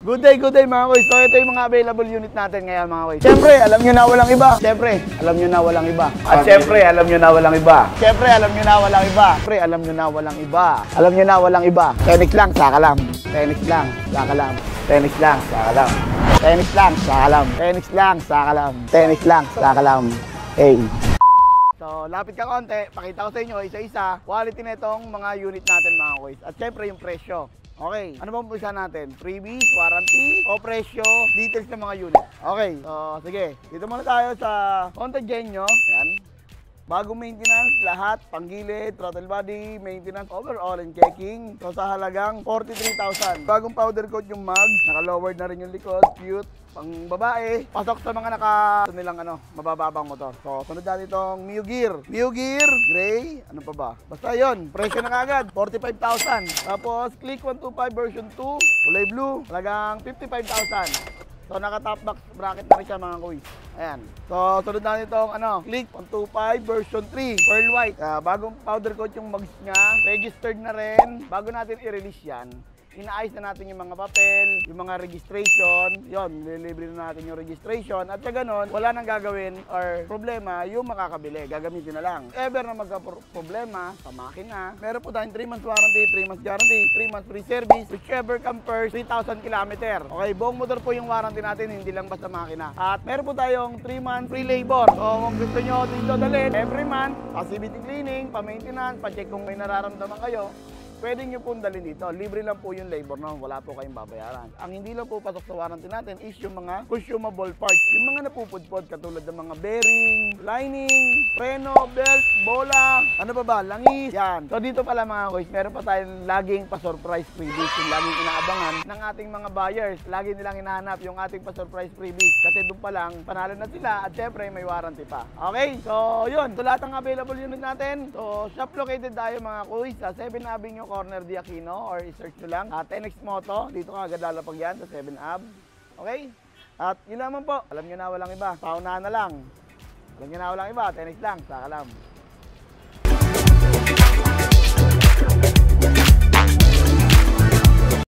Good day mga koys. So ito yung mga available unit natin ngayon mga koys. Siyempre, alam nyo na walang iba. Siyempre, alam nyo na walang iba. At siyempre, alam nyo na walang iba. Siyempre, alam nyo na walang iba. Siyempre, alam nyo na walang iba. Alam nyo na walang iba. Tenix lang, saka lang. Tenix lang, saka lang. Tenix lang, saka lang. Tenix lang, saka lang. Tenix lang, saka lang. Tenix lang, saka lang. Hey. So, lapit ka konti, pakita ko sa inyo isa-isa quality na itong mga unit natin mga koys. At syempre yung presyo. Okay, ano bang pulsa natin? Freebies, warranty, o presyo, details ng mga unit. Okay, so sige, dito muna tayo sa Honda Genio. Yan. Bagong maintenance, lahat, panggilid, throttle body, maintenance, overall and checking. So sa halagang 43,000. Bagong powder coat yung mags, naka-lowered na rin yung likod, cute. Pang babae, pasok sa mga nilang mabababang motor. So, sunod natin itong Mio Gear. Mio Gear, gray, ano pa ba? Basta yun, presyo na kagad, 45,000. Tapos, Click 125 version 2, kulay blue, halagang 55,000. So, naka-top box bracket na rin siya mga kuys. Ayan. So, sunod natin itong Click 125 version 3, pearl white. Bagong powder coat yung mags niya, registered na rin. Bago natin i-release yan, inaayos na natin yung mga papel, yung mga registration, yon, lilibre na natin yung registration at sa ganon, wala nang gagawin or problema yung makakabili, gagamitin na lang. Ever na magka-problema sa makina, meron po tayong 3 months warranty, 3 months guarantee, 3 months free service, whichever come first, 3,000 km. Okay, buong motor po yung warranty natin, hindi lang basta makina. At meron po tayong 3 months free labor. So kung gusto nyo dito dalhin, every month, pa-CVT cleaning, pa-maintenance, pa-check kung may nararamdaman kayo, pwede nyo pong dalhin dito. Libre lang po yung labor noon. Wala po kayong babayaran. Ang hindi lang po pasok sa warranty natin is yung mga consumable parts. Yung mga napupudpod katulad ng mga bearing, lining, preno, belt, bola, ano pa ba, langis. Yan. So dito pala mga kuys, meron pa tayong laging pa-surprise freebies. Yung laging inaabangan ng ating mga buyers. Lagi nilang hinahanap yung ating pa-surprise freebies. Kasi doon pa lang, panalo na sila at syempre may warranty pa. Okay? So yun. So lahat ng available unit natin. So shop located tayo mga kuys sa 7 Avenue Corner de Aquino or i-search nyo lang at NX Moto, dito ka agad lalapag yan sa 7 Ab. Okay? At yun naman po, alam nyo na walang iba, paunahan na lang. Alam nyo na walang iba, NX lang, saka lang.